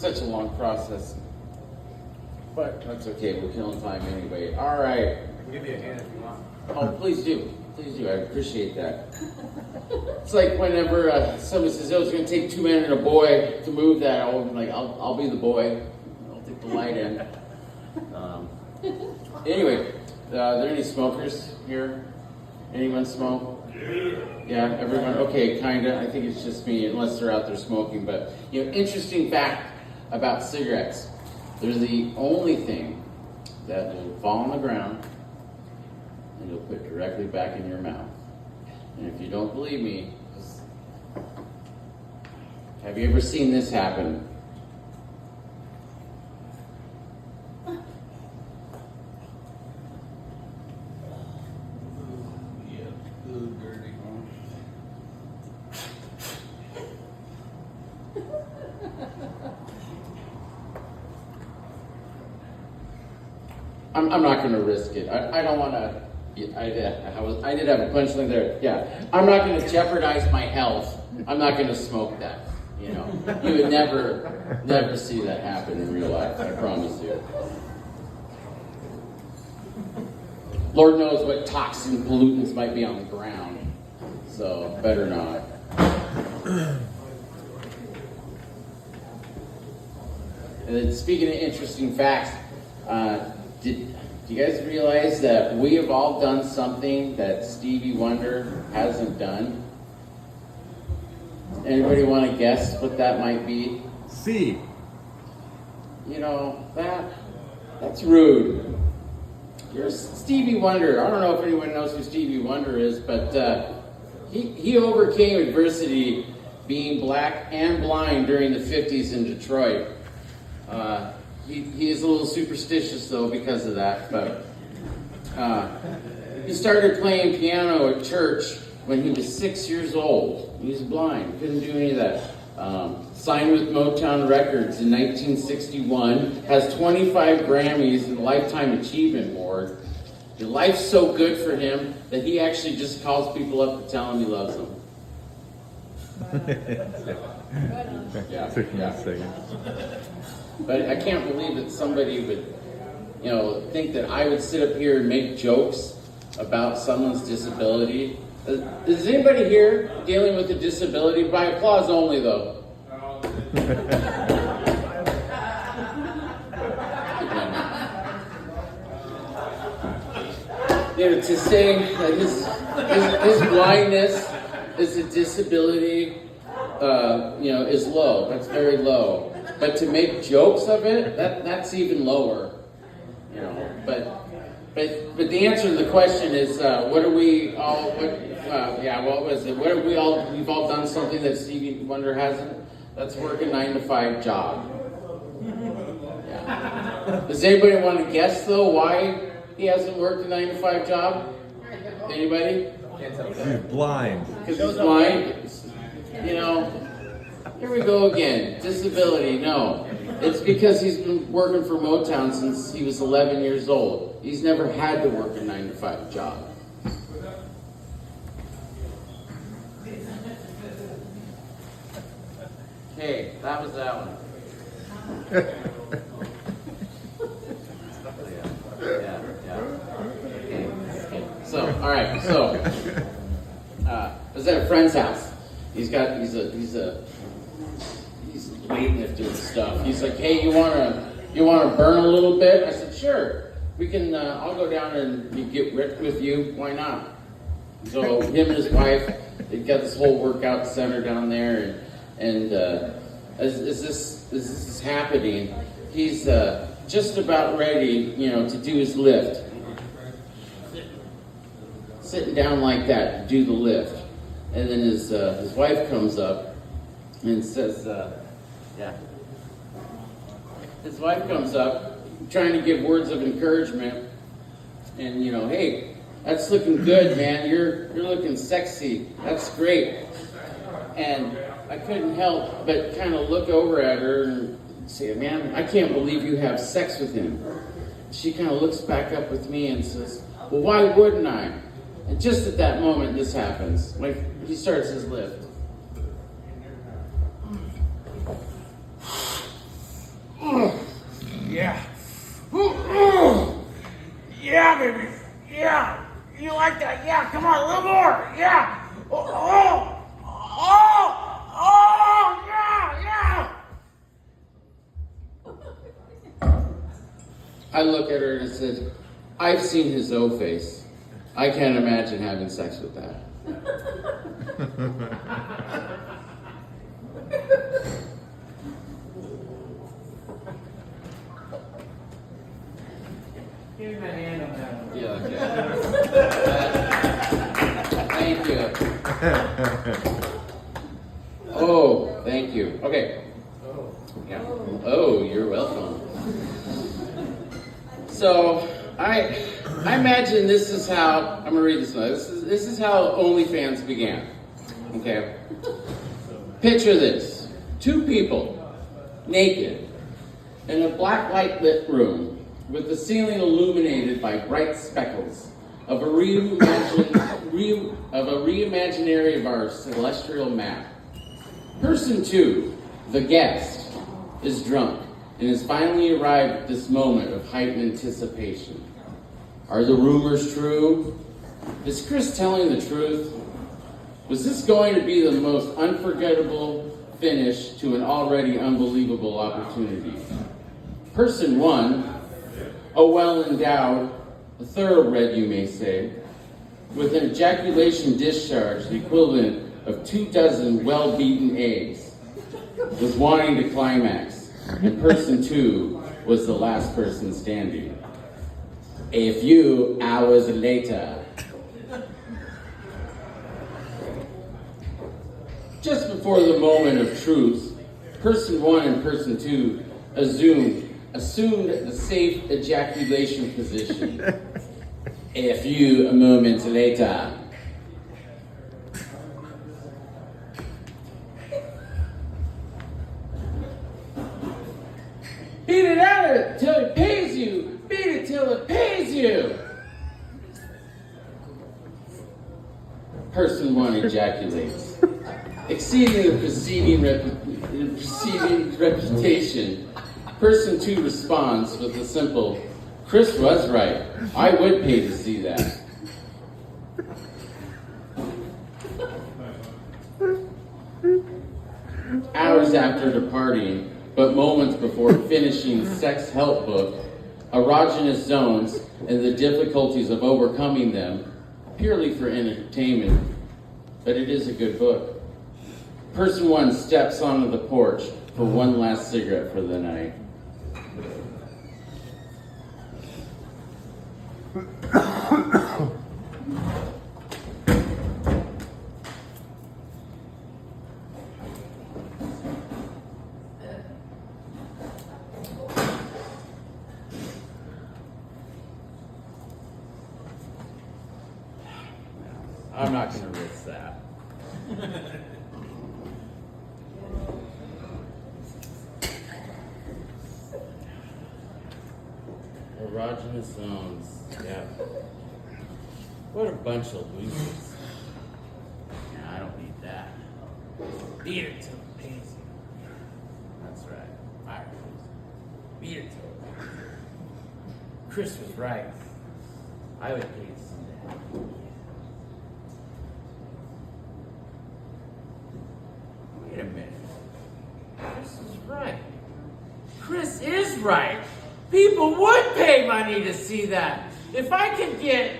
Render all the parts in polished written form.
such a long process. But that's okay, we're killing time anyway. All right. I can give you a hand if you want. Oh, please do. Please do. I appreciate that. It's like whenever somebody says, "Oh, it's going to take 2 men and a boy to move that," I'll be the boy. I'll take the light in. Anyway, are there any smokers here? Anyone smoke? Yeah, everyone. Okay, kinda. I think it's just me, unless they're out there smoking. But interesting fact about cigarettes: they're the only thing that will fall on the ground and you'll put directly back in your mouth. And if you don't believe me, have you ever seen this happen? I'm not going to risk it. I don't want to. I did have a punchline there. Yeah, I'm not going to jeopardize my health. I'm not going to smoke that. You would never see that happen in real life. I promise you. Lord knows what toxin pollutants might be on the ground, so better not. And then speaking of interesting facts, do you guys realize that we have all done something that Stevie Wonder hasn't done? Anybody want to guess what that might be? C. That's rude. You're Stevie Wonder. I don't know if anyone knows who Stevie Wonder is, but he overcame adversity being black and blind during the 50s in Detroit. He is a little superstitious, though, because of that. But he started playing piano at church when he was 6 years old. He was blind, couldn't do any of that. Signed with Motown Records in 1961, has 25 Grammys and a Lifetime Achievement Award. And life's so good for him that he actually just calls people up to tell them he loves them. Yeah. Took me a second. But I can't believe that somebody would, think that I would sit up here and make jokes about someone's disability. Is anybody here dealing with a disability? By applause only, though. To say that his blindness is a disability, is low. That's very low. But to make jokes of it, that's even lower. But the answer to the question is, what are we all? What was it? What are we all? We've all done something that Stevie Wonder hasn't. That's work a 9-to-5 job. Yeah. Does anybody want to guess though why he hasn't worked a 9-to-5 job? Anybody? He's blind. Because he's blind. Here we go again. Disability, no. It's because he's been working for Motown since he was 11 years old. He's never had to work a 9-to-5 job. Okay, that was that one. Okay. So, all right. So, I was at a friend's house. He's a weightlifter and stuff. He's like, "Hey, you wanna burn a little bit?" I said, "Sure. We can. I'll go down and get ripped with you. Why not?" So him and his wife, they've got this whole workout center down there, and as this is happening, he's just about ready, to do his lift. Sitting down like that to do the lift, and then his wife comes up and says, His wife comes up, trying to give words of encouragement, and hey, that's looking good, man. You're looking sexy. That's great. And I couldn't help but kind of look over at her and say, "Man, I can't believe you have sex with him." She kind of looks back up with me and says, "Well, why wouldn't I?" And just at that moment, this happens. He starts his lift. come on, a little more. Yeah. Yeah. I look at her and I said, I've seen his O face. I can't imagine having sex with that. Give me my hand on that one. Yeah, okay. Thank you. Oh, thank you. Okay. Yeah. Oh, you're welcome. So, I imagine this is how, I'm going to read this one. This is how OnlyFans began. Okay? Picture this. Two people, naked, in a black light lit room, with the ceiling illuminated by bright speckles of a reimaginary of our celestial map. Person 2, the guest, is drunk and has finally arrived at this moment of heightened anticipation. Are the rumors true? Is Chris telling the truth? Was this going to be the most unforgettable finish to an already unbelievable opportunity? Person 1, a well-endowed, a thoroughbred you may say, with an ejaculation discharge the equivalent of 24 well-beaten eggs, was wanting to climax, and person 2 was the last person standing. A few hours later, just before the moment of truth, person 1 and person 2 assumed the safe ejaculation position. A few moments later, beat it out of it till it pays you. Beat it till it pays you. Person 1 ejaculates, exceeding the preceding reputation. Person 2 responds with a simple, Chris was right. I would pay to see that. Hours after departing, but moments before finishing Sex Help book, Erogenous Zones and the Difficulties of Overcoming Them, purely for entertainment, but it is a good book. Person 1 steps onto the porch for one last cigarette for the night. I'm not going to risk that. Erogenous zones. Yeah. What a bunch of losers. Yeah, I don't need that. Beat it till it pays you. That's right. Fire. Beat it till it pays you. Chris was right. I would pay to see that. Wait a minute. Chris is right. Chris is right. People would pay money to see that. If I could get...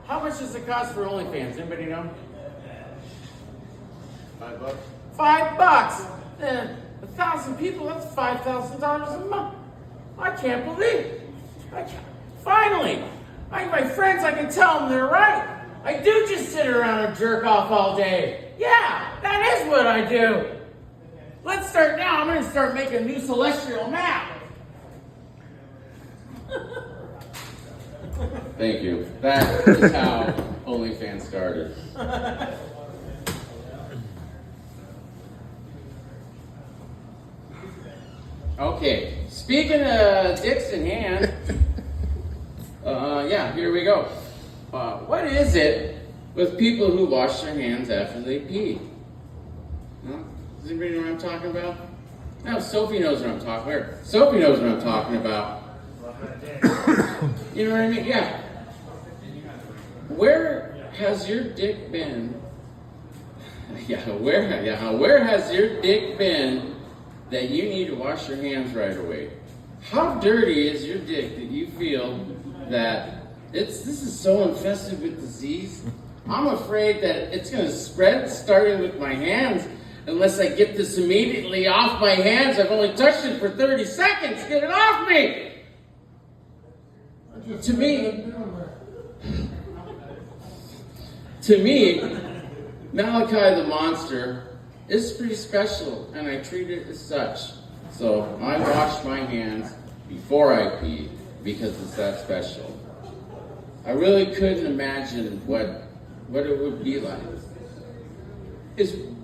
How much does it cost for OnlyFans? Anybody know? $5? $5! 1,000 people, that's $5,000 a month. I can't believe it. Finally! My friends, I can tell them they're right. I do just sit around and jerk off all day. Yeah, that is what I do. Let's start now. I'm going to start making a new celestial map. Thank you. That is how OnlyFans started. Okay, speaking of dicks in hand, yeah, here we go. What is it with people who wash their hands after they pee? Huh? Does anybody know what I'm talking about? No, Sophie knows what I'm talking about. Sophie knows what I'm talking about. You know what I mean? Yeah. where has your dick been? Where has your dick been that you need to wash your hands right away? How dirty is your dick that you feel that this is so infested with disease? I'm afraid that it's going to spread starting with my hands unless I get this immediately off my hands. I've only touched it for 30 seconds. Get it off me! To me, Malachi the Monster is pretty special, and I treat it as such. So I wash my hands before I pee because it's that special. I really couldn't imagine what it would be like.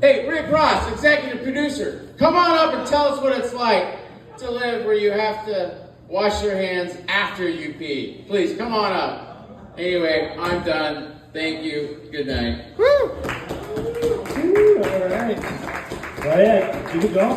Hey, Rick Ross, executive producer, come on up and tell us what it's like to live where you have to wash your hands after you pee. Please, come on up. Anyway, I'm done. Thank you. Good night. Woo! All right. Go ahead. Keep it going.